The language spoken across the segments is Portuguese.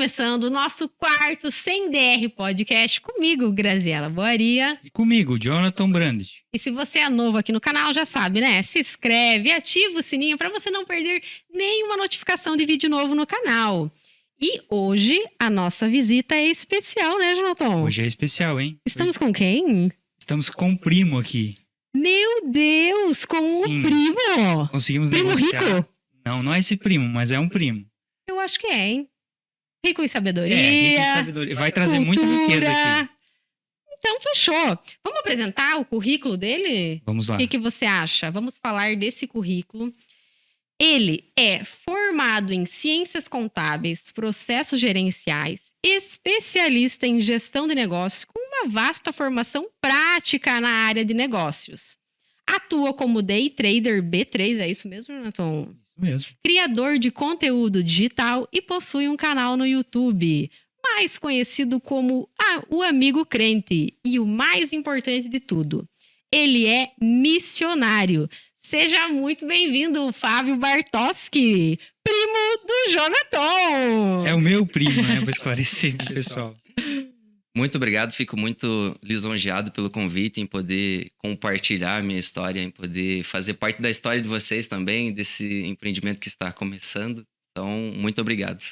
começando o nosso quarto Sem DR Podcast comigo, Graziela Boaria. E comigo, Jonathan Brandt. E se você é novo aqui no canal, já sabe, né? Se inscreve, ativa o sininho para você não perder nenhuma notificação de vídeo novo no canal. E hoje a nossa visita é especial, né, Jonathan? Hoje é especial, hein? Estamos com quem? Estamos com um primo aqui. Meu Deus, com Sim. o primo! Conseguimos Primo negociar. rico? Não é esse primo, mas é um primo. Eu acho que é, hein? Rico em sabedoria. Rico em sabedoria. Vai trazer cultura. muita riqueza aqui. Então, fechou. Vamos apresentar o currículo dele? Vamos lá. O que você acha? Vamos falar desse currículo. Ele é formado em Ciências Contábeis, Processos Gerenciais, especialista em Gestão de Negócios, com uma vasta formação prática na área de negócios. Atua como Day Trader B3, é isso mesmo, Jonathan? Isso mesmo. Criador de conteúdo digital e possui um canal no YouTube, mais conhecido como o Amigo Crente. E o mais importante de tudo, ele é missionário. Seja muito bem-vindo, Fábio Bartoski, primo do Jonathan. É o meu primo, né? Vou esclarecer pro pessoal. Muito obrigado, fico muito lisonjeado pelo convite em poder compartilhar a minha história, em poder fazer parte da história de vocês também, desse empreendimento que está começando. Então, muito obrigado.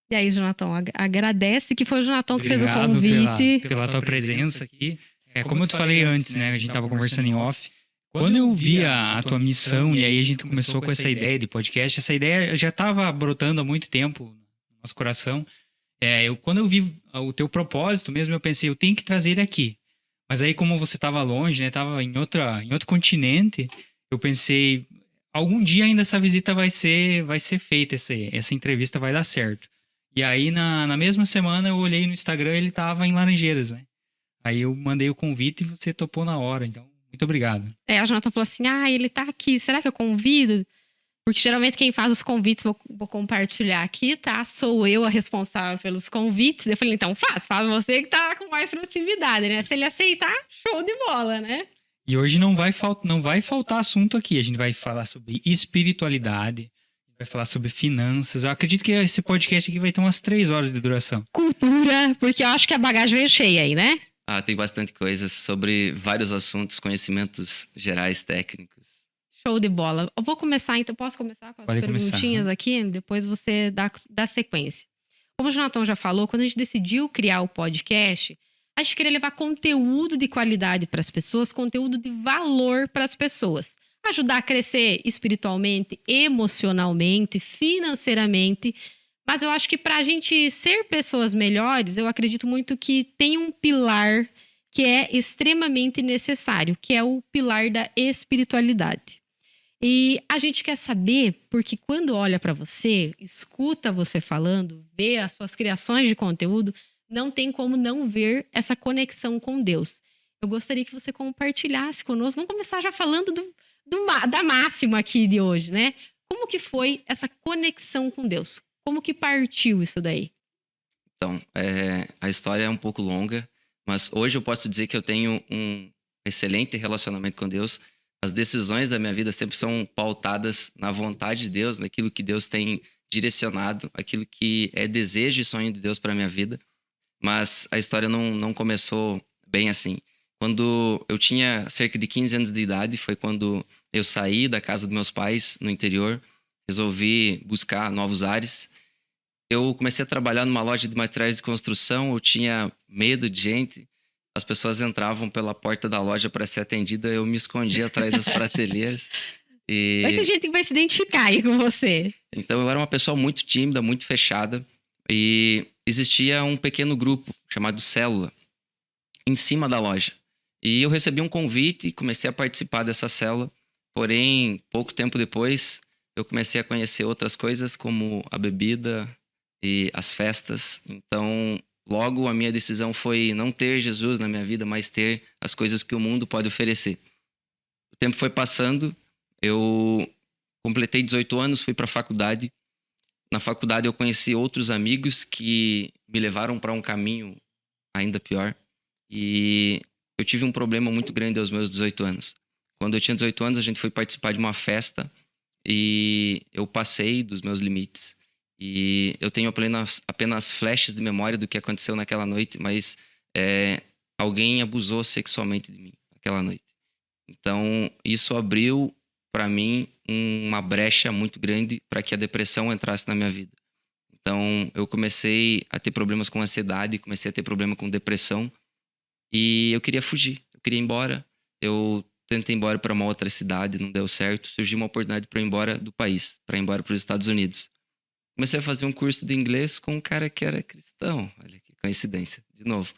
E aí, Jonathan, agradece que foi o Jonathan que fez o Obrigado convite. pela tua presença aqui. Como eu te falei antes, né? A gente tava conversando em off. Quando eu vi a tua missão e aí a gente começou com essa ideia de podcast, essa ideia já estava brotando há muito tempo no nosso coração. Quando eu vi o teu propósito mesmo, eu pensei, eu tenho que trazer ele aqui. Mas aí como você estava longe, né? Tava em outro continente, eu pensei, algum dia ainda essa visita vai ser feita, essa entrevista vai dar certo. E aí na mesma semana eu olhei no Instagram e ele estava em Laranjeiras, né? Aí eu mandei o convite e você topou na hora, então muito obrigado. A Jonathan falou assim, ele tá aqui, será que eu convido? Porque geralmente quem faz os convites, vou compartilhar aqui, tá? Sou eu a responsável pelos convites. Eu falei, então faz você que tá com mais proximidade, né? Se ele aceitar, show de bola, né? E hoje não vai faltar assunto aqui. A gente vai falar sobre espiritualidade, vai falar sobre finanças. Eu acredito que esse podcast aqui vai ter umas 3 horas de duração. Cultura, porque eu acho que a bagagem veio cheia aí, né? Tem bastante coisa sobre vários assuntos, conhecimentos gerais, técnicos. Show de bola. Eu vou começar, então. Posso começar com as perguntinhas aqui? Depois você dá sequência. Como o Jonathan já falou, quando a gente decidiu criar o podcast, a gente queria levar conteúdo de qualidade para as pessoas, conteúdo de valor para as pessoas. Ajudar a crescer espiritualmente, emocionalmente, financeiramente. Mas eu acho que para a gente ser pessoas melhores, eu acredito muito que tem um pilar que é extremamente necessário, que é o pilar da espiritualidade. E a gente quer saber, porque quando olha para você, escuta você falando, vê as suas criações de conteúdo, não tem como não ver essa conexão com Deus. Eu gostaria que você compartilhasse conosco. Vamos começar já falando da máxima aqui de hoje, né? Como que foi essa conexão com Deus? Como que partiu isso daí? Então, a história é um pouco longa, mas hoje eu posso dizer que eu tenho um excelente relacionamento com Deus. As decisões da minha vida sempre são pautadas na vontade de Deus, naquilo que Deus tem direcionado, aquilo que é desejo e sonho de Deus para a minha vida. Mas a história não começou bem assim. Quando eu tinha cerca de 15 anos de idade, foi quando eu saí da casa dos meus pais no interior, resolvi buscar novos ares. Eu comecei a trabalhar numa loja de materiais de construção, eu tinha medo de gente. As pessoas entravam pela porta da loja para ser atendida, eu me escondia atrás das prateleiras. Vai ter gente que vai se identificar aí com você. Então eu era uma pessoa muito tímida, muito fechada. E existia um pequeno grupo chamado Célula em cima da loja. E eu recebi um convite e comecei a participar dessa célula. Porém, pouco tempo depois, eu comecei a conhecer outras coisas como a bebida e as festas. Então, logo a minha decisão foi não ter Jesus na minha vida, mas ter as coisas que o mundo pode oferecer. O tempo foi passando, eu completei 18 anos, fui para a faculdade. Na faculdade eu conheci outros amigos que me levaram para um caminho ainda pior. E eu tive um problema muito grande aos meus 18 anos. Quando eu tinha 18 anos, a gente foi participar de uma festa e eu passei dos meus limites. E eu tenho apenas flashes de memória do que aconteceu naquela noite, mas alguém abusou sexualmente de mim naquela noite. Então, isso abriu para mim uma brecha muito grande para que a depressão entrasse na minha vida. Então, eu comecei a ter problemas com ansiedade, comecei a ter problema com depressão e eu queria fugir, eu queria ir embora. Eu tentei ir embora para uma outra cidade, não deu certo. Surgiu uma oportunidade para ir embora do país, para ir embora para os Estados Unidos. Comecei a fazer um curso de inglês com um cara que era cristão. Olha que coincidência, de novo.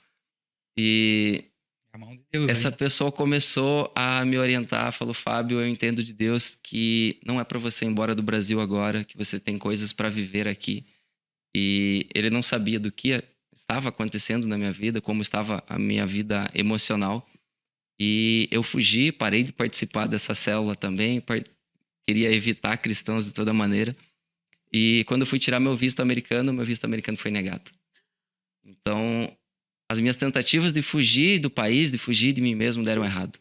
E a mão de Deus, essa pessoa começou a me orientar, falou: Fábio, eu entendo de Deus que não é para você ir embora do Brasil agora, que você tem coisas para viver aqui. E ele não sabia do que estava acontecendo na minha vida, como estava a minha vida emocional. E eu fugi, parei de participar dessa célula também, queria evitar cristãos de toda maneira. E quando eu fui tirar meu visto americano foi negado. Então, as minhas tentativas de fugir do país, de fugir de mim mesmo, deram errado.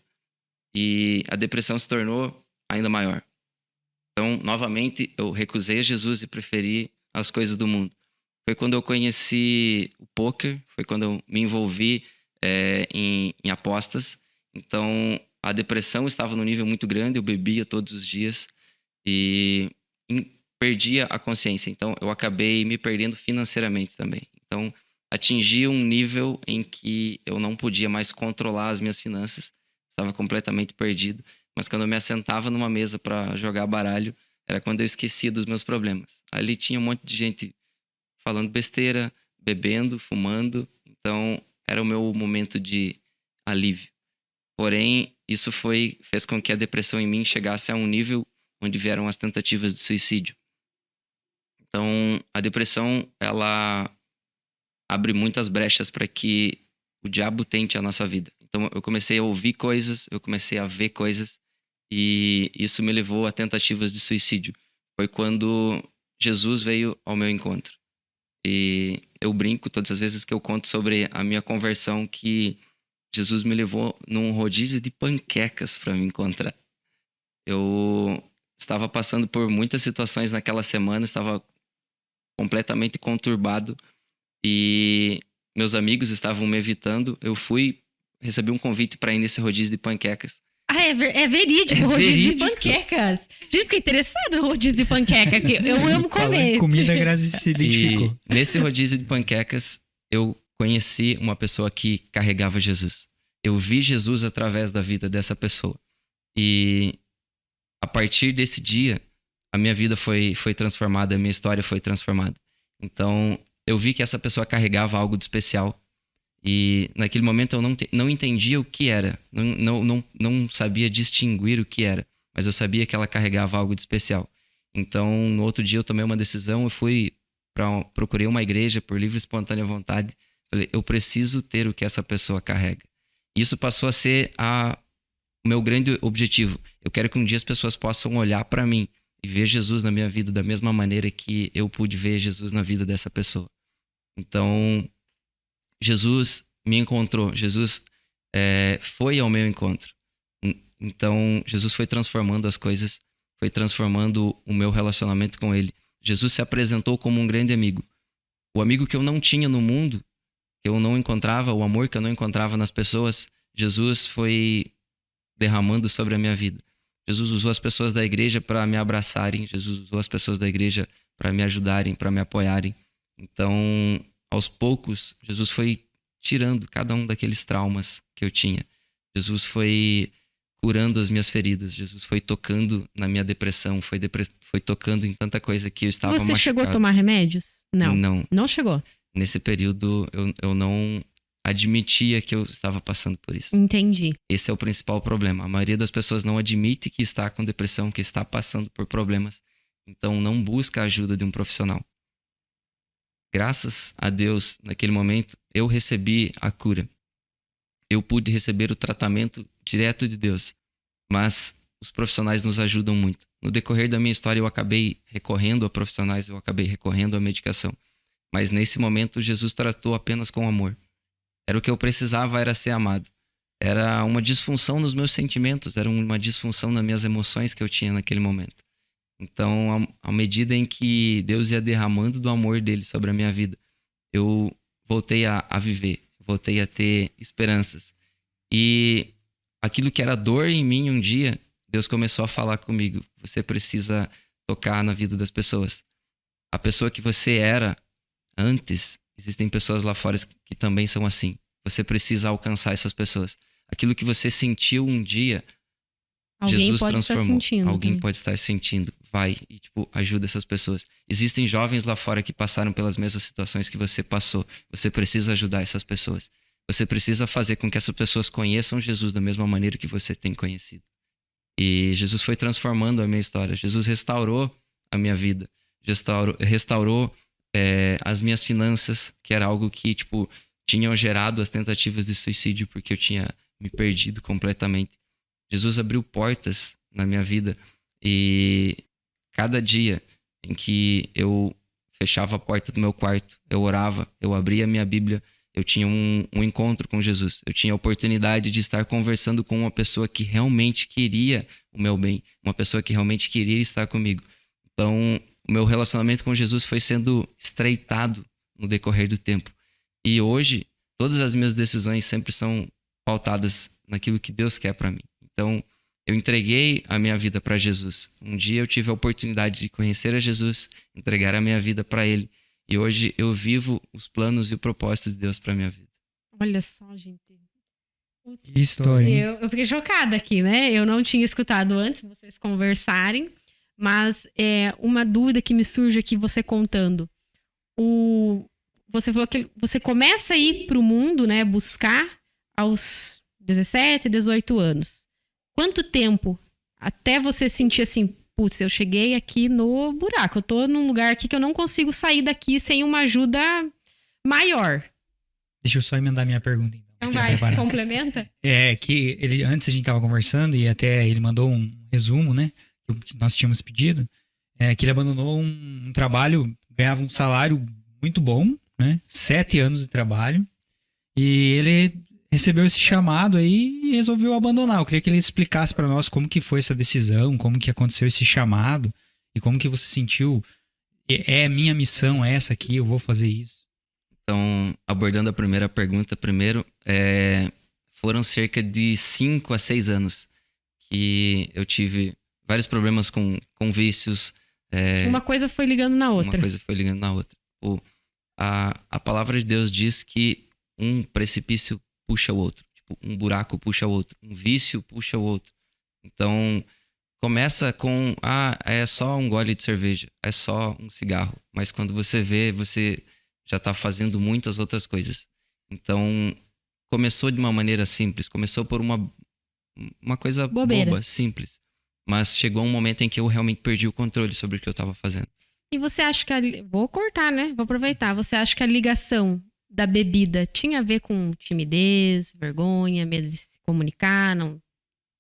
E a depressão se tornou ainda maior. Então, novamente, eu recusei a Jesus e preferi as coisas do mundo. Foi quando eu conheci o poker, foi quando eu me envolvi em apostas. Então, a depressão estava num nível muito grande, eu bebia todos os dias e perdia a consciência. Então, eu acabei me perdendo financeiramente também. Então, atingi um nível em que eu não podia mais controlar as minhas finanças. Estava completamente perdido. Mas quando eu me assentava numa mesa para jogar baralho, era quando eu esquecia dos meus problemas. Ali tinha um monte de gente falando besteira, bebendo, fumando. Então, era o meu momento de alívio. Porém, isso fez com que a depressão em mim chegasse a um nível onde vieram as tentativas de suicídio. Então, a depressão, ela abre muitas brechas para que o diabo tente a nossa vida. Então, eu comecei a ouvir coisas, eu comecei a ver coisas, e isso me levou a tentativas de suicídio. Foi quando Jesus veio ao meu encontro. E eu brinco todas as vezes que eu conto sobre a minha conversão que Jesus me levou num rodízio de panquecas para me encontrar. Eu estava passando por muitas situações naquela semana, estava completamente conturbado e meus amigos estavam me evitando. Eu recebi um convite para ir nesse rodízio de panquecas. Ah, é verídico, rodízio de panquecas. Gente, fiquei interessado no rodízio de panqueca, que eu amo comer. Comida, graças se identificou. E nesse rodízio de panquecas, eu conheci uma pessoa que carregava Jesus. Eu vi Jesus através da vida dessa pessoa. E a partir desse dia, a minha vida foi transformada, a minha história foi transformada. Então, eu vi que essa pessoa carregava algo de especial. E naquele momento eu não entendia o que era. Não sabia distinguir o que era. Mas eu sabia que ela carregava algo de especial. Então, no outro dia eu tomei uma decisão. Eu procurei uma igreja por livre e espontânea vontade. Falei, eu preciso ter o que essa pessoa carrega. Isso passou a ser o meu grande objetivo. Eu quero que um dia as pessoas possam olhar para mim e ver Jesus na minha vida da mesma maneira que eu pude ver Jesus na vida dessa pessoa. Então, Jesus me encontrou. Jesus foi ao meu encontro. Então, Jesus foi transformando as coisas, foi transformando o meu relacionamento com Ele. Jesus se apresentou como um grande amigo. O amigo que eu não tinha no mundo, que eu não encontrava, o amor que eu não encontrava nas pessoas, Jesus foi derramando sobre a minha vida. Jesus usou as pessoas da igreja para me abraçarem. Jesus usou as pessoas da igreja para me ajudarem, para me apoiarem. Então, aos poucos, Jesus foi tirando cada um daqueles traumas que eu tinha. Jesus foi curando as minhas feridas. Jesus foi tocando na minha depressão. Foi tocando em tanta coisa que eu estava machucado. Você chegou a tomar remédios? Não. Não chegou? Nesse período, eu não admitia que eu estava passando por isso. Entendi. Esse é o principal problema. A maioria das pessoas não admite que está com depressão, que está passando por problemas. Então, não busca a ajuda de um profissional. Graças a Deus, naquele momento, eu recebi a cura. Eu pude receber o tratamento direto de Deus. Mas os profissionais nos ajudam muito. No decorrer da minha história, eu acabei recorrendo a profissionais, eu acabei recorrendo à medicação. Mas nesse momento, Jesus tratou apenas com amor. Era o que eu precisava, era ser amado. Era uma disfunção nos meus sentimentos, era uma disfunção nas minhas emoções que eu tinha naquele momento. Então, à medida em que Deus ia derramando do amor dele sobre a minha vida, eu voltei a viver, voltei a ter esperanças. E aquilo que era dor em mim um dia, Deus começou a falar comigo. Você precisa tocar na vida das pessoas. A pessoa que você era antes, existem pessoas lá fora que também são assim. Você precisa alcançar essas pessoas. Aquilo que você sentiu um dia, alguém Jesus pode transformou. Estar sentindo, alguém também. Pode estar sentindo. Vai e, ajuda essas pessoas. Existem jovens lá fora que passaram pelas mesmas situações que você passou. Você precisa ajudar essas pessoas. Você precisa fazer com que essas pessoas conheçam Jesus da mesma maneira que você tem conhecido. E Jesus foi transformando a minha história. Jesus restaurou a minha vida. Restaurou as minhas finanças, que era algo que, tinham gerado as tentativas de suicídio porque eu tinha me perdido completamente. Jesus abriu portas na minha vida e cada dia em que eu fechava a porta do meu quarto, eu orava, eu abria a minha Bíblia, eu tinha um encontro com Jesus. Eu tinha a oportunidade de estar conversando com uma pessoa que realmente queria o meu bem, uma pessoa que realmente queria estar comigo. Então, o meu relacionamento com Jesus foi sendo estreitado no decorrer do tempo. E hoje, todas as minhas decisões sempre são pautadas naquilo que Deus quer para mim. Então, eu entreguei a minha vida para Jesus. Um dia eu tive a oportunidade de conhecer a Jesus, entregar a minha vida para Ele. E hoje eu vivo os planos e o propósito de Deus para minha vida. Olha só, gente. Que história, hein? Eu fiquei chocada aqui, né? Eu não tinha escutado antes vocês conversarem, mas uma dúvida que me surge aqui você contando. Você falou que você começa a ir para o mundo, né? Buscar aos 17, 18 anos. Quanto tempo até você sentir assim, putz, eu cheguei aqui no buraco, eu tô num lugar aqui que eu não consigo sair daqui sem uma ajuda maior. Deixa eu só emendar minha pergunta, então. Então vai, complementa? Que antes a gente tava conversando e até ele mandou um resumo, né? Que nós tínhamos pedido. Que ele abandonou um trabalho, ganhava um salário muito bom, né? 7 anos de trabalho. E ele recebeu esse chamado aí e resolveu abandonar. Eu queria que ele explicasse para nós como que foi essa decisão, como que aconteceu esse chamado e como que você sentiu, minha missão essa aqui, eu vou fazer isso. Então, abordando a primeira pergunta primeiro, foram cerca de 5 a 6 anos que eu tive vários problemas com vícios. Uma coisa foi ligando na outra. Uma coisa foi ligando na outra. A palavra de Deus diz que um precipício puxa o outro. Um buraco puxa o outro. Um vício puxa o outro. Então, começa com, é só um gole de cerveja. É só um cigarro. Mas quando você vê, você já está fazendo muitas outras coisas. Então, começou de uma maneira simples. Começou por uma coisa boba, simples. Mas chegou um momento em que eu realmente perdi o controle sobre o que eu estava fazendo. E você acha que... Vou cortar, né? Vou aproveitar. Você acha que a ligação da bebida tinha a ver com timidez, vergonha, medo de se comunicar? Não?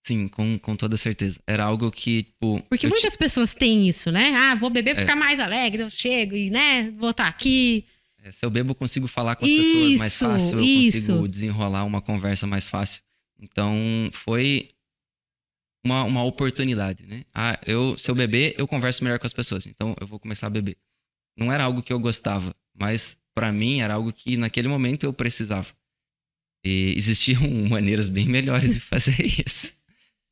Sim, com toda certeza. Era algo que, Porque muitas pessoas têm isso, né? Vou beber pra ficar mais alegre, eu chego e, né, vou estar aqui. Se eu bebo, eu consigo falar com as pessoas mais fácil, eu consigo desenrolar uma conversa mais fácil. Então, foi uma oportunidade, né? Se eu beber, eu converso melhor com as pessoas. Então, eu vou começar a beber. Não era algo que eu gostava, mas para mim era algo que naquele momento eu precisava. E existiam maneiras bem melhores de fazer isso.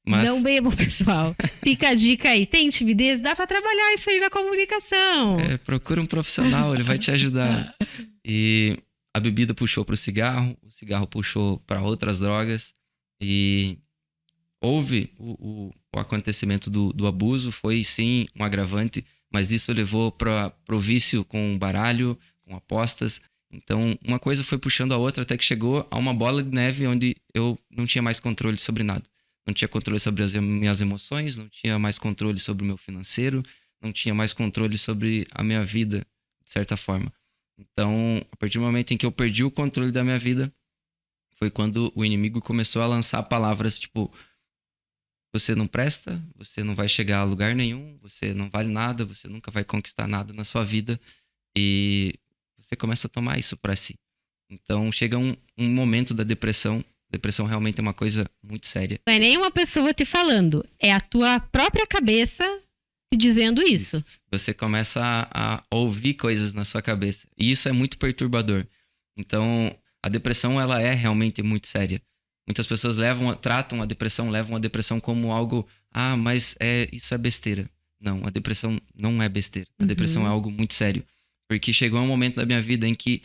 Mas... Não bebam, pessoal. Fica a dica aí. Tem timidez? Dá pra trabalhar isso aí na comunicação. Procura um profissional, ele vai te ajudar. E a bebida puxou pro cigarro, o cigarro puxou para outras drogas. E houve o acontecimento do abuso, foi sim um agravante, mas isso levou pro vício com baralho, com apostas. Então, uma coisa foi puxando a outra até que chegou a uma bola de neve onde eu não tinha mais controle sobre nada. Não tinha controle sobre as minhas emoções, não tinha mais controle sobre o meu financeiro, não tinha mais controle sobre a minha vida, de certa forma. Então, a partir do momento em que eu perdi o controle da minha vida, foi quando o inimigo começou a lançar palavras tipo: você não presta, você não vai chegar a lugar nenhum, você não vale nada, você nunca vai conquistar nada na sua vida. E você começa a tomar isso para si. Então, chega um momento da depressão. Depressão realmente é uma coisa muito séria. Não é nem uma pessoa te falando, é a tua própria cabeça te te dizendo isso. Você começa a ouvir coisas na sua cabeça. E isso é muito perturbador. Então, a depressão, ela é realmente muito séria. Muitas pessoas tratam a depressão como algo... mas isso é besteira. Não, a depressão não é besteira. A depressão é algo muito sério. Porque chegou um momento da minha vida em que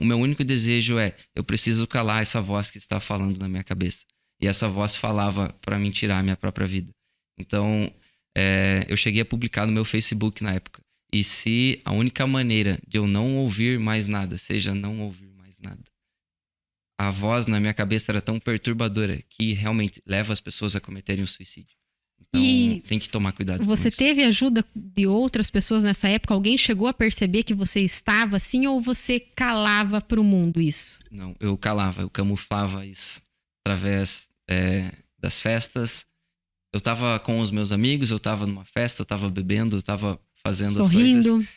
o meu único desejo eu preciso calar essa voz que está falando na minha cabeça. E essa voz falava para mim tirar a minha própria vida. Então, eu cheguei a publicar no meu Facebook na época. E se a única maneira de eu não ouvir mais nada seja não ouvir mais nada, a voz na minha cabeça era tão perturbadora que realmente leva as pessoas a cometerem um suicídio. Então, tem que tomar cuidado. Você teve ajuda de outras pessoas nessa época? Alguém chegou a perceber que você estava assim ou você calava para o mundo isso? Não, eu calava, eu camuflava isso através das festas. Eu estava com os meus amigos, eu estava numa festa, eu estava bebendo, eu estava fazendo sorrindo. As coisas.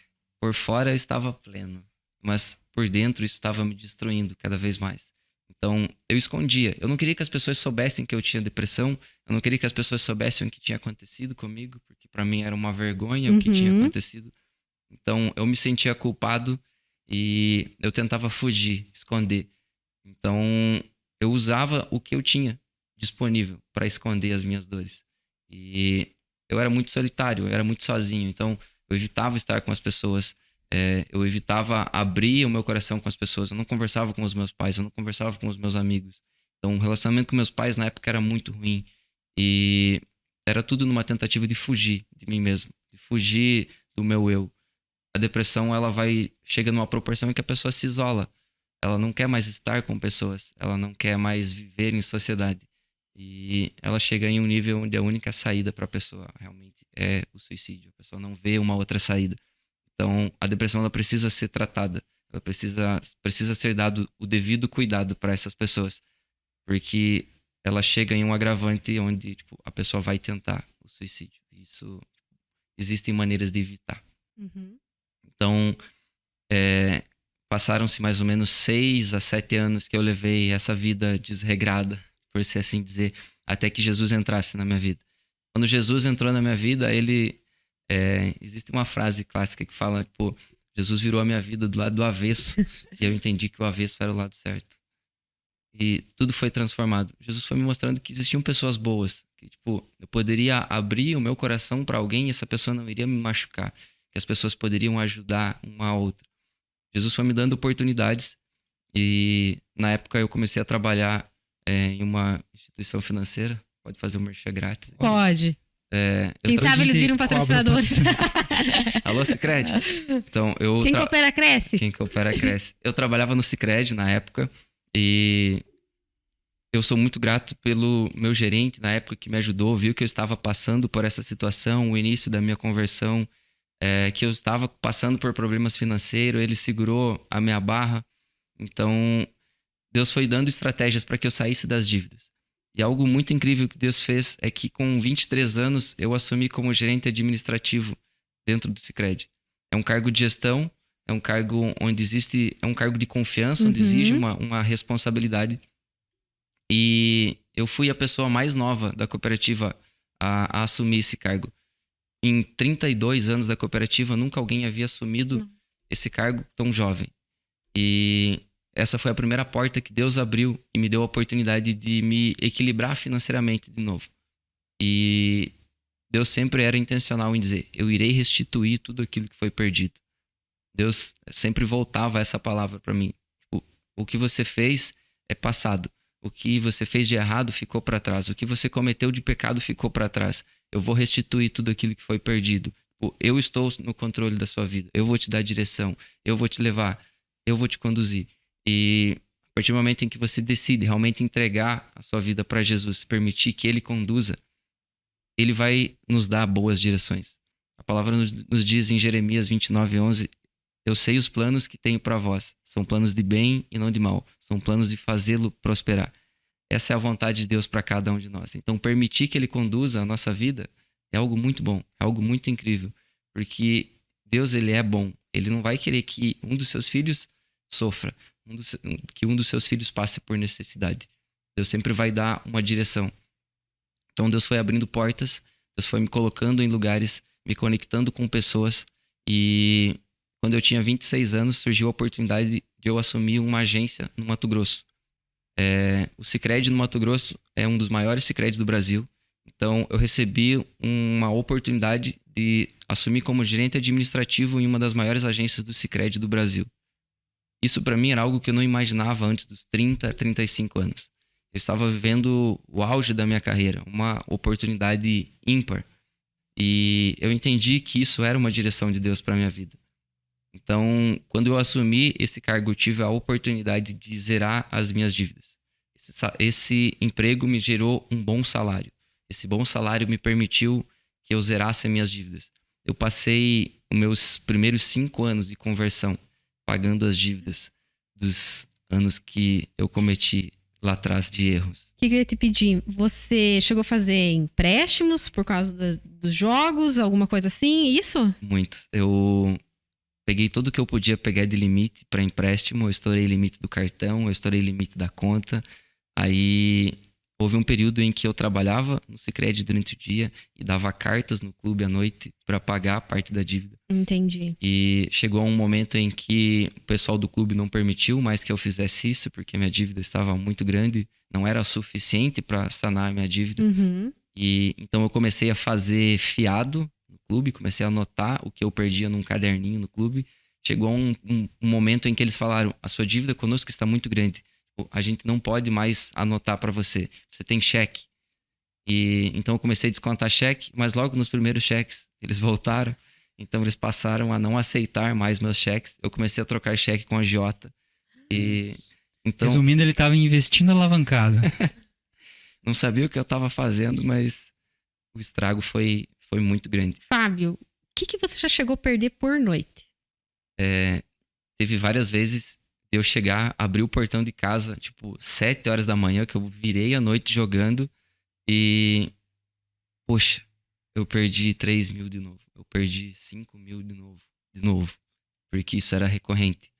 Por fora eu estava pleno, mas por dentro isso estava me destruindo cada vez mais. Então, eu escondia. Eu não queria que as pessoas soubessem que eu tinha depressão. Eu não queria que as pessoas soubessem o que tinha acontecido comigo, porque para mim era uma vergonha o que tinha acontecido. Então, eu me sentia culpado e eu tentava fugir, esconder. Então, eu usava o que eu tinha disponível para esconder as minhas dores. E eu era muito solitário, eu era muito sozinho. Então, eu evitava estar com as pessoas. Eu evitava abrir o meu coração com as pessoas. Eu não conversava com os meus pais, eu não conversava com os meus amigos. Então, o relacionamento com meus pais na época era muito ruim. E era tudo numa tentativa de fugir de mim mesmo, de fugir do meu eu. A depressão, chega numa proporção em que a pessoa se isola. Ela não quer mais estar com pessoas, ela não quer mais viver em sociedade. E ela chega em um nível onde a única saída para a pessoa realmente é o suicídio. A pessoa não vê uma outra saída. Então, a depressão ela precisa ser tratada. Ela precisa ser dado o devido cuidado para essas pessoas. Porque ela chega em um agravante onde a pessoa vai tentar o suicídio. Isso, existem maneiras de evitar. Então, passaram-se mais ou menos 6 a 7 anos que eu levei essa vida desregrada, por ser assim dizer, até que Jesus entrasse na minha vida. Quando Jesus entrou na minha vida, existe uma frase clássica que fala, Jesus virou a minha vida do lado do avesso, e eu entendi que o avesso era o lado certo. E tudo foi transformado. Jesus foi me mostrando que existiam pessoas boas, que eu poderia abrir o meu coração para alguém e essa pessoa não iria me machucar, que as pessoas poderiam ajudar uma a outra. Jesus foi me dando oportunidades e na época eu comecei a trabalhar em uma instituição financeira. Pode fazer um merchan grátis? Pode. Quem sabe eles viram patrocinadores. Alô, Sicredi? Então, Quem coopera, cresce. Quem coopera, cresce. Eu trabalhava no Sicredi na época e eu sou muito grato pelo meu gerente na época que me ajudou, viu que eu estava passando por essa situação, o início da minha conversão, que eu estava passando por problemas financeiros, ele segurou a minha barra. Então, Deus foi dando estratégias para que eu saísse das dívidas. E algo muito incrível que Deus fez é que com 23 anos eu assumi como gerente administrativo dentro do Sicredi. É um cargo de gestão, é um cargo onde é um cargo de confiança, onde exige uma responsabilidade. E eu fui a pessoa mais nova da cooperativa a assumir esse cargo. Em 32 anos da cooperativa, nunca alguém havia assumido esse cargo tão jovem. E essa foi a primeira porta que Deus abriu e me deu a oportunidade de me equilibrar financeiramente de novo. E Deus sempre era intencional em dizer, eu irei restituir tudo aquilo que foi perdido. Deus sempre voltava essa palavra para mim. O que você fez é passado. O que você fez de errado ficou para trás. O que você cometeu de pecado ficou para trás. Eu vou restituir tudo aquilo que foi perdido. Eu estou no controle da sua vida. Eu vou te dar direção. Eu vou te levar. Eu vou te conduzir. E a partir do momento em que você decide realmente entregar a sua vida para Jesus, permitir que Ele conduza, Ele vai nos dar boas direções. A palavra nos diz em Jeremias 29:11, eu sei os planos que tenho para vós. São planos de bem e não de mal. São planos de fazê-lo prosperar. Essa é a vontade de Deus para cada um de nós. Então, permitir que Ele conduza a nossa vida é algo muito bom, é algo muito incrível. Porque Deus, Ele é bom. Ele não vai querer que um dos seus filhos sofra, que um dos seus filhos passe por necessidade. Deus sempre vai dar uma direção. Então, Deus foi abrindo portas, Deus foi me colocando em lugares me conectando com pessoas. E quando eu tinha 26 anos, surgiu a oportunidade de eu assumir uma agência no Mato Grosso. O Sicredi no Mato Grosso é um dos maiores Sicredi do Brasil. Então, eu recebi uma oportunidade de assumir como gerente administrativo em uma das maiores agências do Sicredi do Brasil. Isso, para mim, era algo que eu não imaginava antes dos 30, 35 anos. Eu estava vivendo o auge da minha carreira, uma oportunidade ímpar. E eu entendi que isso era uma direção de Deus para minha vida. Então, quando eu assumi esse cargo, eu tive a oportunidade de zerar as minhas dívidas. Esse emprego me gerou um bom salário. Esse bom salário me permitiu que eu zerasse as minhas dívidas. Eu passei os meus primeiros 5 anos de conversão pagando as dívidas dos anos que eu cometi lá atrás de erros. O que eu queria te pedir? Você chegou a fazer empréstimos por causa dos jogos, alguma coisa assim? Isso? Muitos. Eu peguei tudo que eu podia pegar de limite para empréstimo. Eu estourei limite do cartão, eu estourei limite da conta. Aí houve um período em que eu trabalhava no Sicredi durante o dia e dava cartas no clube à noite para pagar a parte da dívida. Entendi. E chegou um momento em que o pessoal do clube não permitiu mais que eu fizesse isso, porque minha dívida estava muito grande, não era suficiente para sanar a minha dívida. Uhum. E então eu comecei a fazer fiado no clube, comecei a anotar o que eu perdia num caderninho no clube. Chegou um momento em que eles falaram: a sua dívida conosco está muito grande. A gente não pode mais anotar para você. Você tem cheque. E então eu comecei a descontar cheque, mas logo nos primeiros cheques eles voltaram. Então eles passaram a não aceitar mais meus cheques. Eu comecei a trocar cheque com a agiota. E então, resumindo, ele estava investindo alavancado. Não sabia o que eu estava fazendo, mas o estrago foi muito grande. Fábio, o que você já chegou a perder por noite? Teve várias vezes eu chegar, abrir o portão de casa, tipo, 7 horas da manhã, que eu virei a noite jogando e... Poxa, eu perdi 3 mil de novo. Eu perdi 5 mil de novo. Porque isso era recorrente.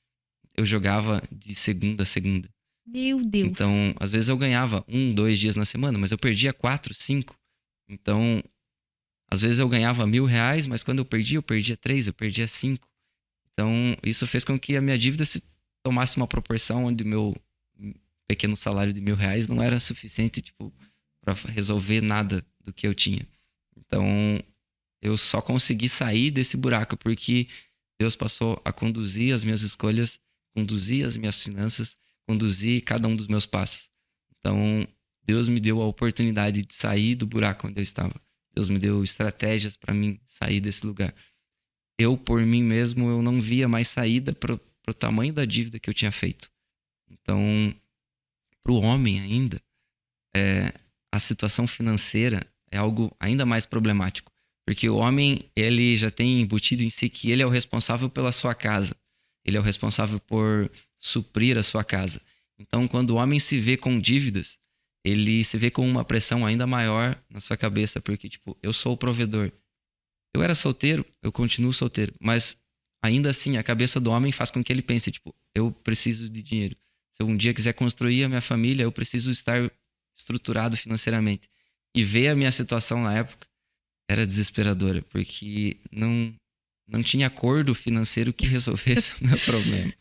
Eu jogava de segunda a segunda. Meu Deus. Então, às vezes eu ganhava 1, 2 dias na semana, mas eu perdia 4, 5. Então, às vezes eu ganhava R$1.000, mas quando eu perdia 3, eu perdia 5. Então, isso fez com que a minha dívida se tomasse uma proporção onde o meu pequeno salário de R$1.000 não era suficiente, tipo, para resolver nada do que eu tinha. Então, eu só consegui sair desse buraco porque Deus passou a conduzir as minhas escolhas, conduzir as minhas finanças, conduzir cada um dos meus passos. Então, Deus me deu a oportunidade de sair do buraco onde eu estava. Deus me deu estratégias para mim sair desse lugar. Eu, por mim mesmo, eu não via mais saída pro tamanho da dívida que eu tinha feito. Então, pro homem ainda, a situação financeira é algo ainda mais problemático. Porque o homem, ele já tem embutido em si que ele é o responsável pela sua casa. Ele é o responsável por suprir a sua casa. Então, quando o homem se vê com dívidas, ele se vê com uma pressão ainda maior na sua cabeça. Porque, tipo, eu sou o provedor. Eu era solteiro, eu continuo solteiro. Mas, ainda assim, a cabeça do homem faz com que ele pense, tipo, eu preciso de dinheiro. Se eu um dia quiser construir a minha família, eu preciso estar estruturado financeiramente. E ver a minha situação na época era desesperadora, porque não tinha acordo financeiro que resolvesse o meu problema.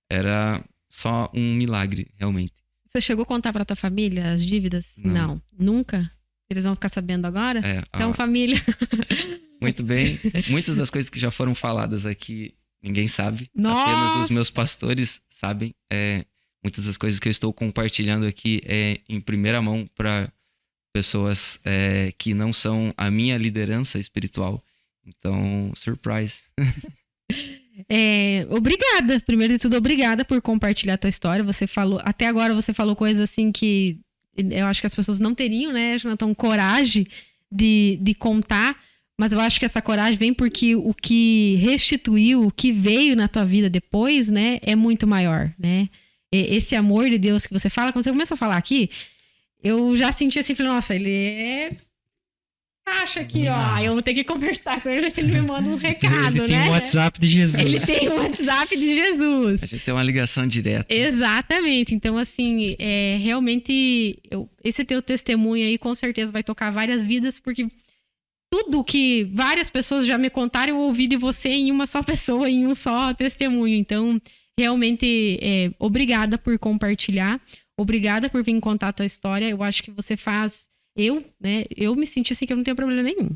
Era só um milagre, realmente. Você chegou a contar pra tua família as dívidas? Não. Nunca? Eles vão ficar sabendo agora? Então, família... Muito bem. Muitas das coisas que já foram faladas aqui, ninguém sabe. Nossa! Apenas os meus pastores sabem. Muitas das coisas que eu estou compartilhando aqui em primeira mão para pessoas que não são a minha liderança espiritual. Então, surprise. Obrigada. Primeiro de tudo, obrigada por compartilhar a tua história. Você falou, até agora você falou coisas assim que eu acho que as pessoas não teriam, né, Jonathan, coragem de contar. Mas eu acho que essa coragem vem porque o que restituiu, o que veio na tua vida depois, né, é muito maior, né? Esse amor de Deus que você fala, quando você começou a falar aqui, eu já senti assim, falei, nossa, ele acha aqui, ó, eu vou ter que conversar com ele, ver se ele me manda um recado, ele tem o WhatsApp de Jesus. Ele tem o WhatsApp de Jesus. A gente tem uma ligação direta. Exatamente. Então, assim, realmente, esse teu testemunho aí, com certeza vai tocar várias vidas, porque tudo que várias pessoas já me contaram, eu ouvi de você em uma só pessoa, em um só testemunho. Então, realmente, obrigada por compartilhar. Obrigada por vir contar a tua história. Eu acho que você faz... Eu me senti assim que eu não tenho problema nenhum.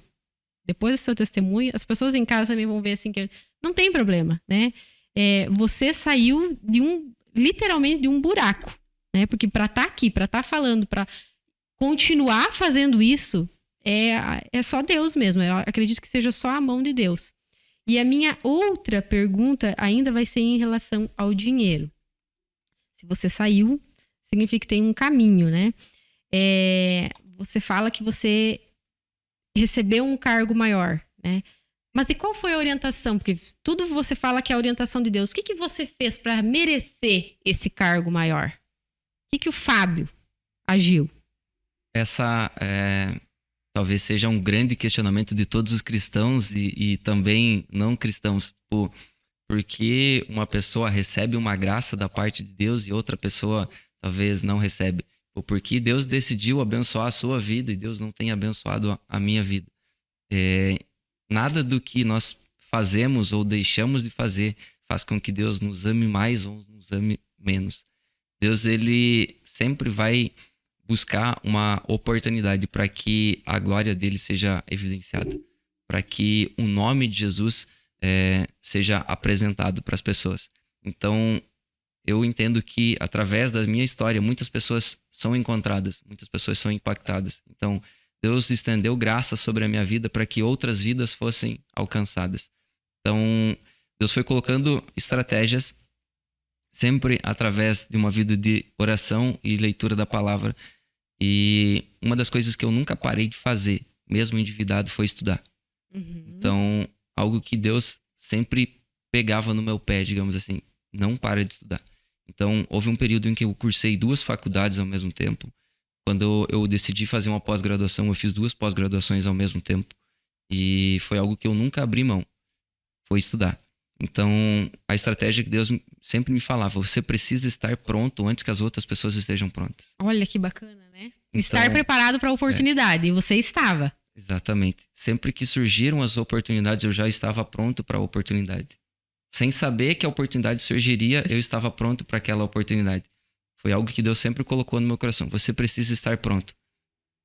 Depois do seu testemunho, as pessoas em casa também vão ver assim que não tem problema, né? Você saiu literalmente de um buraco, né? Porque para estar aqui, para estar falando, para continuar fazendo isso, é só Deus mesmo. Eu acredito que seja só a mão de Deus. E a minha outra pergunta ainda vai ser em relação ao dinheiro. Se você saiu, significa que tem um caminho, né? Você fala que você recebeu um cargo maior, né? Mas e qual foi a orientação? Porque tudo você fala que é a orientação de Deus. O que você fez para merecer esse cargo maior? O que o Fábio agiu? Essa talvez seja um grande questionamento de todos os cristãos e também não cristãos. Porque uma pessoa recebe uma graça da parte de Deus e outra pessoa talvez não recebe. Ou porque Deus decidiu abençoar a sua vida e Deus não tem abençoado a minha vida. Nada do que nós fazemos ou deixamos de fazer faz com que Deus nos ame mais ou nos ame menos. Deus, ele sempre vai buscar uma oportunidade para que a glória dele seja evidenciada, para que o nome de Jesus seja apresentado para as pessoas. Então, eu entendo que através da minha história, muitas pessoas são encontradas, muitas pessoas são impactadas. Então, Deus estendeu graça sobre a minha vida para que outras vidas fossem alcançadas. Então, Deus foi colocando estratégias sempre através de uma vida de oração e leitura da palavra. E uma das coisas que eu nunca parei de fazer, mesmo endividado, foi estudar. Então, algo que Deus sempre pegava no meu pé, digamos assim, não para de estudar. Então, houve um período em que eu cursei 2 faculdades ao mesmo tempo. Quando eu decidi fazer uma pós-graduação, eu fiz 2 pós-graduações ao mesmo tempo. E foi algo que eu nunca abri mão, foi estudar. Então, a estratégia que Deus sempre me falava, você precisa estar pronto antes que as outras pessoas estejam prontas. Olha que bacana, né? Então, estar preparado para a oportunidade, e você estava. Exatamente. Sempre que surgiram as oportunidades, eu já estava pronto para a oportunidade. Sem saber que a oportunidade surgiria, eu estava pronto para aquela oportunidade. Foi algo que Deus sempre colocou no meu coração. Você precisa estar pronto.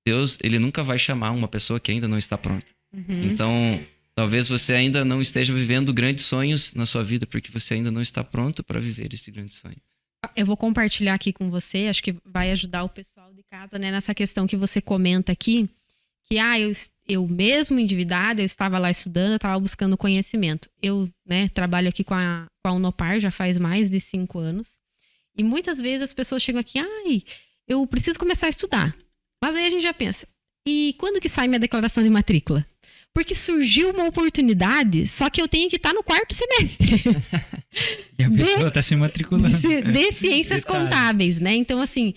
Deus, ele nunca vai chamar uma pessoa que ainda não está pronta. Então, talvez você ainda não esteja vivendo grandes sonhos na sua vida, porque você ainda não está pronto para viver esse grande sonho. Eu vou compartilhar aqui com você, acho que vai ajudar o pessoal de casa, né, nessa questão que você comenta aqui, que eu mesmo endividada, eu estava lá estudando, eu estava buscando conhecimento. Eu, né, trabalho aqui com a Unopar já faz mais de 5 anos. E muitas vezes as pessoas chegam aqui, eu preciso começar a estudar. Mas aí a gente já pensa, e quando que sai minha declaração de matrícula? Porque surgiu uma oportunidade, só que eu tenho que estar no 4º semestre. E a pessoa está se matriculando. De ciências contábeis, né? Então, assim,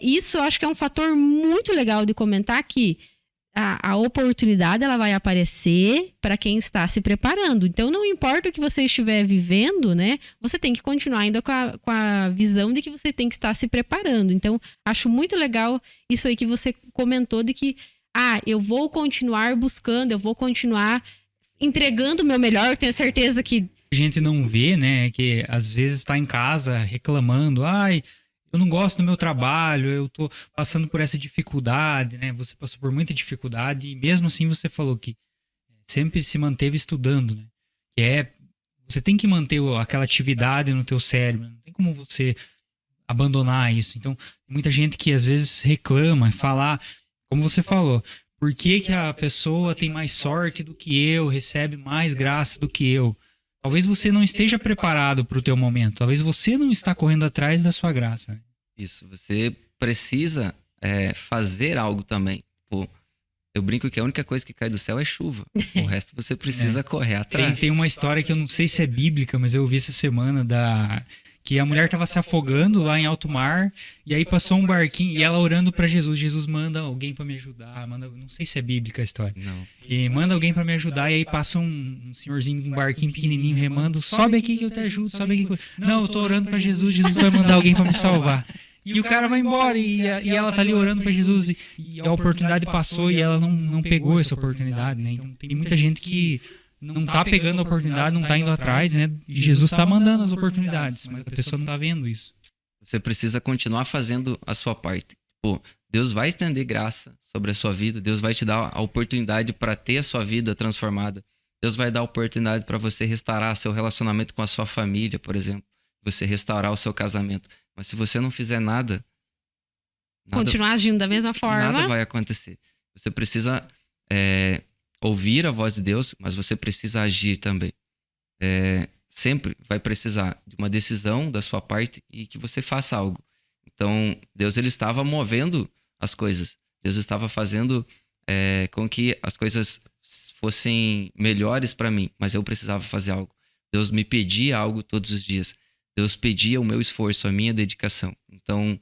isso eu acho que é um fator muito legal de comentar aqui. A oportunidade, ela vai aparecer para quem está se preparando. Então, não importa o que você estiver vivendo, né? Você tem que continuar ainda com a visão de que você tem que estar se preparando. Então, acho muito legal isso aí que você comentou de que eu vou continuar buscando, eu vou continuar entregando o meu melhor. Eu tenho certeza que... A gente não vê, né? Que às vezes está em casa reclamando, eu não gosto do meu trabalho, eu tô passando por essa dificuldade, né? Você passou por muita dificuldade e mesmo assim você falou que sempre se manteve estudando, né? Você tem que manter aquela atividade no teu cérebro, não tem como você abandonar isso. Então, tem muita gente que às vezes reclama, fala, como você falou, por que a pessoa tem mais sorte do que eu, recebe mais graça do que eu? Talvez você não esteja preparado para o teu momento. Talvez você não está correndo atrás da sua graça. Isso, você precisa fazer algo também. Eu brinco que a única coisa que cai do céu é chuva. O resto você precisa correr atrás. Tem uma história que eu não sei se é bíblica, mas eu ouvi essa semana que a mulher estava se afogando lá em alto mar e aí passou um barquinho e ela orando para Jesus. Jesus manda alguém para me ajudar. Não sei se é bíblica a história. Não. E manda alguém para me ajudar e aí passa um senhorzinho com um barquinho pequenininho remando. Sobe aqui que eu te ajudo, sobe aqui. Não, eu tô orando para Jesus. Jesus vai mandar alguém para me salvar. E o cara vai embora e ela tá ali orando para Jesus e a oportunidade passou e ela não pegou essa oportunidade, né? Então tem muita gente que não tá pegando a oportunidade, não tá indo atrás, né? E Jesus tá mandando as oportunidades, mas a pessoa não tá vendo isso. Você precisa continuar fazendo a sua parte. Pô, Deus vai estender graça sobre a sua vida, Deus vai te dar a oportunidade para ter a sua vida transformada. Deus vai dar a oportunidade para você restaurar seu relacionamento com a sua família, por exemplo. Você restaurar o seu casamento. Mas se você não fizer nada... continuar agindo da mesma forma... nada vai acontecer. Você precisa ouvir a voz de Deus, mas você precisa agir também. Sempre vai precisar de uma decisão da sua parte e que você faça algo. Então, Deus ele estava movendo as coisas. Deus estava fazendo com que as coisas fossem melhores para mim, mas eu precisava fazer algo. Deus me pedia algo todos os dias. Deus pedia o meu esforço, a minha dedicação. Então,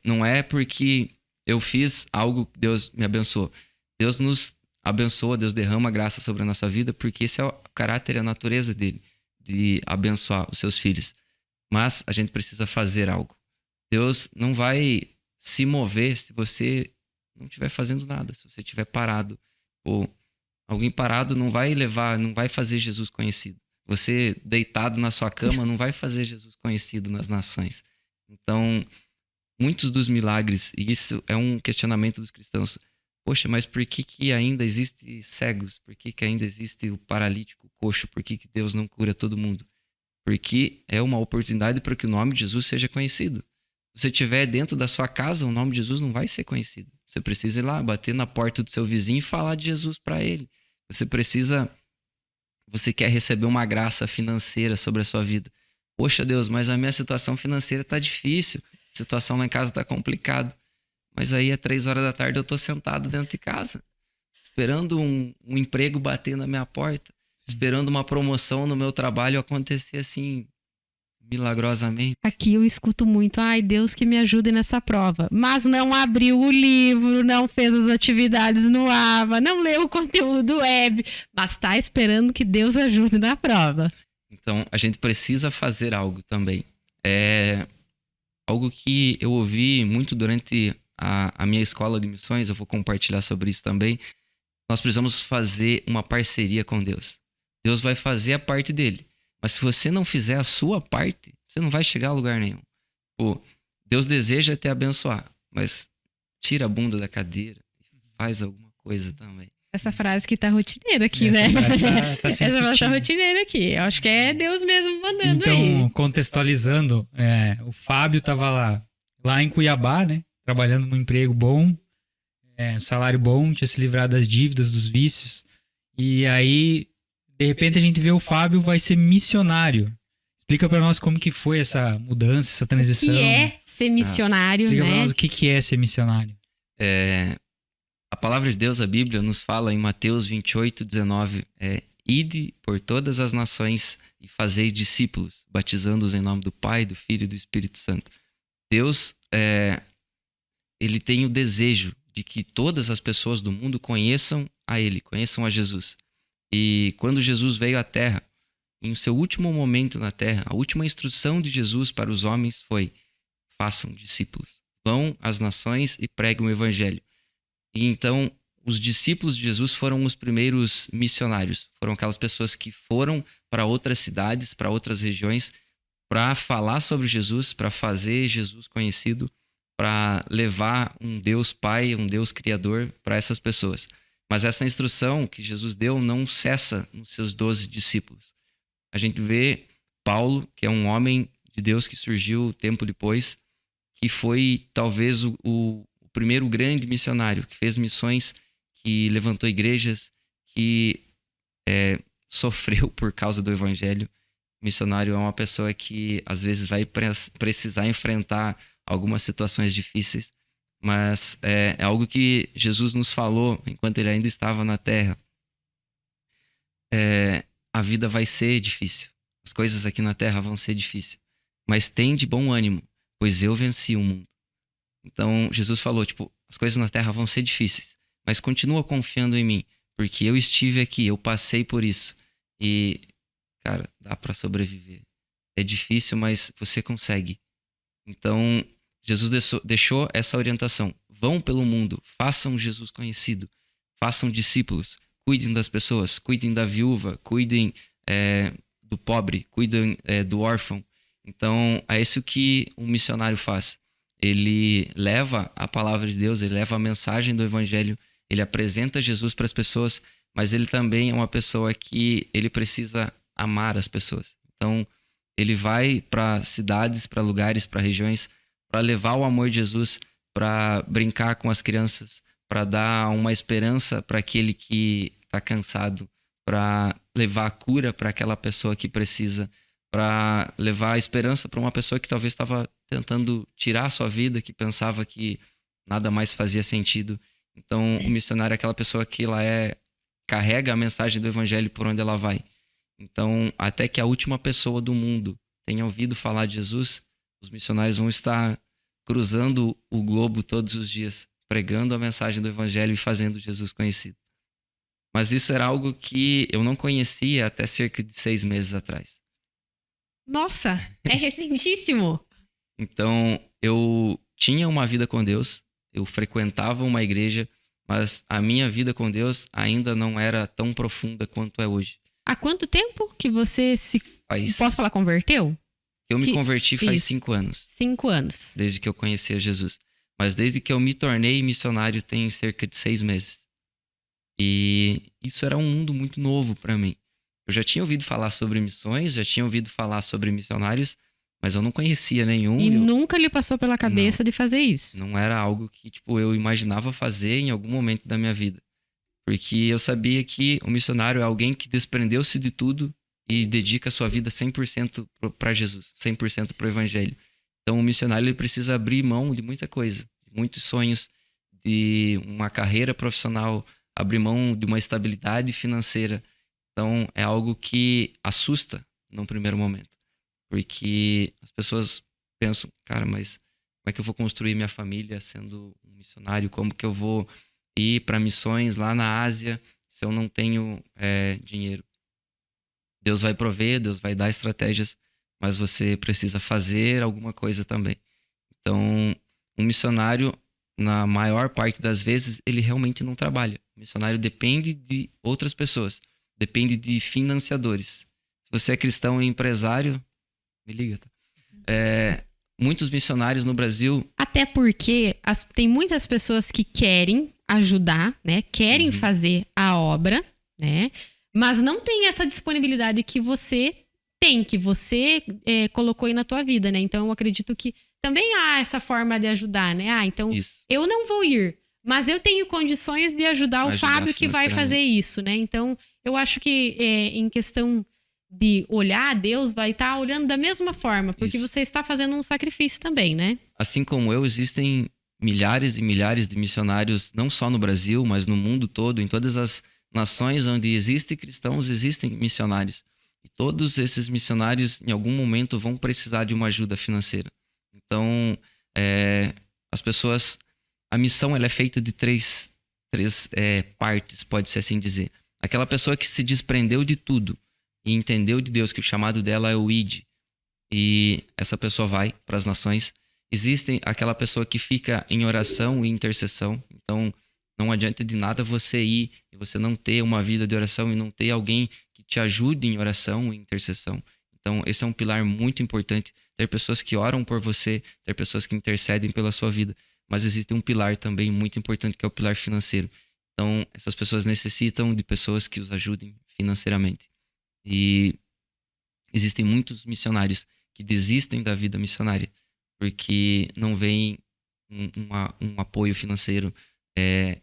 não é porque eu fiz algo que Deus me abençoou. Deus nos abençoa, Deus derrama graça sobre a nossa vida, porque esse é o caráter e a natureza dele, de abençoar os seus filhos. Mas a gente precisa fazer algo. Deus não vai se mover se você não estiver fazendo nada, se você estiver parado. Ou alguém parado não vai fazer Jesus conhecido. Você deitado na sua cama não vai fazer Jesus conhecido nas nações. Então, muitos dos milagres, e isso é um questionamento dos cristãos, poxa, mas por que ainda existe cegos? Por que ainda existe o paralítico, o coxo? Por que Deus não cura todo mundo? Porque é uma oportunidade para que o nome de Jesus seja conhecido. Se você estiver dentro da sua casa, o nome de Jesus não vai ser conhecido. Você precisa ir lá, bater na porta do seu vizinho e falar de Jesus para ele. Você quer receber uma graça financeira sobre a sua vida. Poxa, Deus, mas a minha situação financeira tá difícil. A situação lá em casa tá complicada. Mas aí, às 3 horas da tarde, eu tô sentado dentro de casa, esperando um emprego bater na minha porta, esperando uma promoção no meu trabalho acontecer assim, milagrosamente. Aqui eu escuto muito, ai, Deus que me ajude nessa prova. Mas não abriu o livro, não fez as atividades no AVA, não leu o conteúdo web, mas tá esperando que Deus ajude na prova. Então, a gente precisa fazer algo também. É algo que eu ouvi muito durante a minha escola de missões, eu vou compartilhar sobre isso também. Nós precisamos fazer uma parceria com Deus. Deus vai fazer a parte dele. Mas se você não fizer a sua parte, você não vai chegar a lugar nenhum. Pô, Deus deseja te abençoar, mas tira a bunda da cadeira e faz alguma coisa também. Essa frase que tá rotineira aqui, né? Essa frase tá rotineira aqui. Eu acho que é Deus mesmo mandando aí. Então, contextualizando, o Fábio tava lá em Cuiabá, né? Trabalhando num emprego bom, salário bom, tinha se livrado das dívidas, dos vícios. E aí, de repente, a gente vê o Fábio vai ser missionário. Explica pra nós como que foi essa mudança, essa transição. O que é ser missionário, explica né? Pra nós o que é ser missionário. A palavra de Deus, a Bíblia, nos fala em Mateus 28:19, ide por todas as nações e fazei discípulos, batizando-os em nome do Pai, do Filho e do Espírito Santo. Deus, ele tem o desejo de que todas as pessoas do mundo conheçam a ele, conheçam a Jesus. E quando Jesus veio à Terra, em seu último momento na Terra, a última instrução de Jesus para os homens foi: façam discípulos, vão às nações e preguem o Evangelho. E então, os discípulos de Jesus foram os primeiros missionários. Foram aquelas pessoas que foram para outras cidades, para outras regiões, para falar sobre Jesus, para fazer Jesus conhecido, para levar um Deus Pai, um Deus Criador para essas pessoas. Mas essa instrução que Jesus deu não cessa nos seus 12 discípulos. A gente vê Paulo, que é um homem de Deus que surgiu tempo depois, que foi talvez o primeiro grande missionário, que fez missões, que levantou igrejas, que sofreu por causa do Evangelho. Missionário é uma pessoa que às vezes vai precisar enfrentar algumas situações difíceis, mas é algo que Jesus nos falou enquanto ele ainda estava na Terra. A vida vai ser difícil, as coisas aqui na Terra vão ser difíceis, mas tem de bom ânimo, pois eu venci o mundo. Então Jesus falou, as coisas na Terra vão ser difíceis, mas continua confiando em mim, porque eu estive aqui, eu passei por isso. E, cara, dá para sobreviver. É difícil, mas você consegue. Então, Jesus deixou essa orientação. Vão pelo mundo, façam Jesus conhecido, façam discípulos, cuidem das pessoas, cuidem da viúva, cuidem do pobre, cuidem do órfão. Então, é isso que um missionário faz. Ele leva a palavra de Deus, ele leva a mensagem do evangelho, ele apresenta Jesus para as pessoas, mas ele também é uma pessoa que ele precisa amar as pessoas. Então, ele vai para cidades, para lugares, para regiões, para levar o amor de Jesus, para brincar com as crianças, para dar uma esperança para aquele que está cansado, para levar a cura para aquela pessoa que precisa, para levar a esperança para uma pessoa que talvez estava tentando tirar a sua vida, que pensava que nada mais fazia sentido. Então, o missionário é aquela pessoa que carrega a mensagem do evangelho por onde ela vai. Então, até que a última pessoa do mundo tenha ouvido falar de Jesus, os missionários vão estar cruzando o globo todos os dias, pregando a mensagem do evangelho e fazendo Jesus conhecido. Mas isso era algo que eu não conhecia até cerca de 6 meses atrás. Nossa, é recentíssimo. Então, eu tinha uma vida com Deus, eu frequentava uma igreja, mas a minha vida com Deus ainda não era tão profunda quanto é hoje. Há quanto tempo que você posso falar, converteu? Eu me converti faz isso. 5 anos. 5 anos. Desde que eu conheci Jesus. Mas desde que eu me tornei missionário tem cerca de 6 meses. E isso era um mundo muito novo para mim. Eu já tinha ouvido falar sobre missões, já tinha ouvido falar sobre missionários, mas eu não conhecia nenhum. E nunca lhe passou pela cabeça de fazer isso? Não era algo que eu imaginava fazer em algum momento da minha vida. Porque eu sabia que o missionário é alguém que desprendeu-se de tudo e dedica a sua vida 100% para Jesus, 100% para o evangelho. Então, o missionário ele precisa abrir mão de muita coisa, de muitos sonhos, de uma carreira profissional, abrir mão de uma estabilidade financeira. Então, é algo que assusta num primeiro momento. Porque as pessoas pensam, cara, mas como é que eu vou construir minha família sendo um missionário? Como que eu vou ir para missões lá na Ásia se eu não tenho dinheiro? Deus vai prover, Deus vai dar estratégias, mas você precisa fazer alguma coisa também. Então, um missionário, na maior parte das vezes, ele realmente não trabalha. O missionário depende de outras pessoas, depende de financiadores. Se você é cristão e empresário, me liga, tá? Muitos missionários no Brasil... Até porque tem muitas pessoas que querem ajudar, né? Querem fazer a obra, né? Mas não tem essa disponibilidade que você tem, que você colocou aí na tua vida, né? Então, eu acredito que também há essa forma de ajudar, né? Então, Isso. Eu não vou ir, mas eu tenho condições de ajudar o Fábio que vai fazer isso, né? Então, eu acho que em questão de olhar, Deus vai estar olhando da mesma forma, porque você está fazendo um sacrifício também, né? Assim como eu, existem milhares e milhares de missionários, não só no Brasil, mas no mundo todo, em todas as nações onde existem cristãos, existem missionários. E todos esses missionários, em algum momento, vão precisar de uma ajuda financeira. Então, as pessoas... A missão ela é feita de três partes, pode-se assim dizer. Aquela pessoa que se desprendeu de tudo e entendeu de Deus que o chamado dela é o ID. E essa pessoa vai para as nações. Existe aquela pessoa que fica em oração e intercessão. Então, não adianta de nada você ir e você não ter uma vida de oração e não ter alguém que te ajude em oração e intercessão. Então, esse é um pilar muito importante. Ter pessoas que oram por você, ter pessoas que intercedem pela sua vida. Mas existe um pilar também muito importante, que é o pilar financeiro. Então, essas pessoas necessitam de pessoas que os ajudem financeiramente. E existem muitos missionários que desistem da vida missionária porque não veem um apoio financeiro,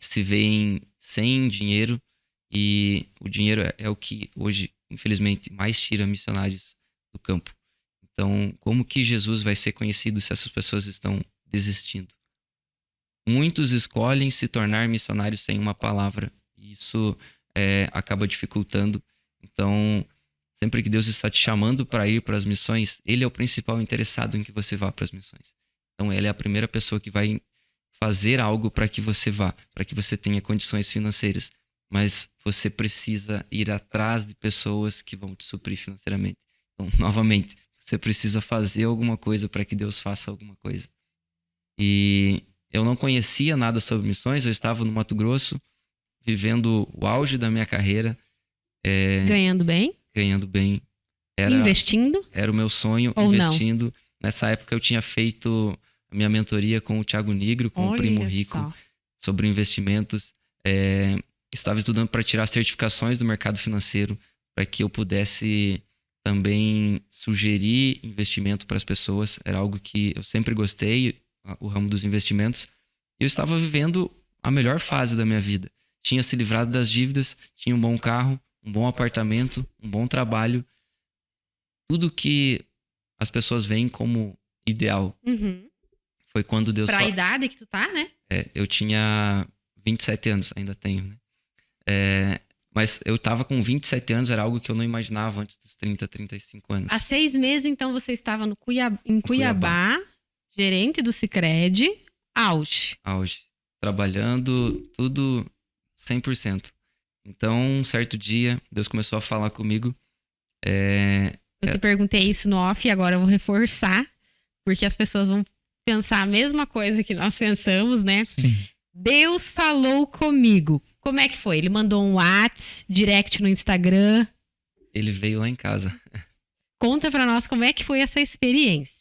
se veem sem dinheiro, e o dinheiro é o que hoje, infelizmente, mais tira missionários do campo. Então, como que Jesus vai ser conhecido se essas pessoas estão desistindo? Muitos escolhem se tornar missionários sem uma palavra. E isso acaba dificultando. Então, sempre que Deus está te chamando para ir para as missões, Ele é o principal interessado em que você vá para as missões. Então, Ele é a primeira pessoa que vai fazer algo para que você vá, para que você tenha condições financeiras. Mas você precisa ir atrás de pessoas que vão te suprir financeiramente. Então, novamente, você precisa fazer alguma coisa para que Deus faça alguma coisa. E eu não conhecia nada sobre missões, eu estava no Mato Grosso, vivendo o auge da minha carreira. Ganhando bem? Ganhando bem. Investindo? Era o meu sonho, ou investindo. Não? Nessa época eu tinha feito a minha mentoria com o Thiago Nigro, com o Primo Rico, sobre investimentos. Estava estudando para tirar certificações do mercado financeiro, para que eu pudesse também sugerir investimento para as pessoas. Era algo que eu sempre gostei, o ramo dos investimentos. Eu estava vivendo a melhor fase da minha vida. Tinha se livrado das dívidas, tinha um bom carro, um bom apartamento, um bom trabalho. Tudo que as pessoas veem como ideal. Foi quando Deus... Pra idade que tu tá, né? Eu tinha 27 anos, ainda tenho, né? Mas eu tava com 27 anos, era algo que eu não imaginava antes dos 30, 35 anos. Há 6 meses, então, você estava em Cuiabá, gerente do Sicredi, auge. Trabalhando tudo 100%. Então, um certo dia, Deus começou a falar comigo. Eu te perguntei isso no off e agora eu vou reforçar, porque as pessoas vão pensar a mesma coisa que nós pensamos, né? Sim. Deus falou comigo. Como é que foi? Ele mandou um WhatsApp, direct no Instagram? Ele veio lá em casa. Conta pra nós como é que foi essa experiência.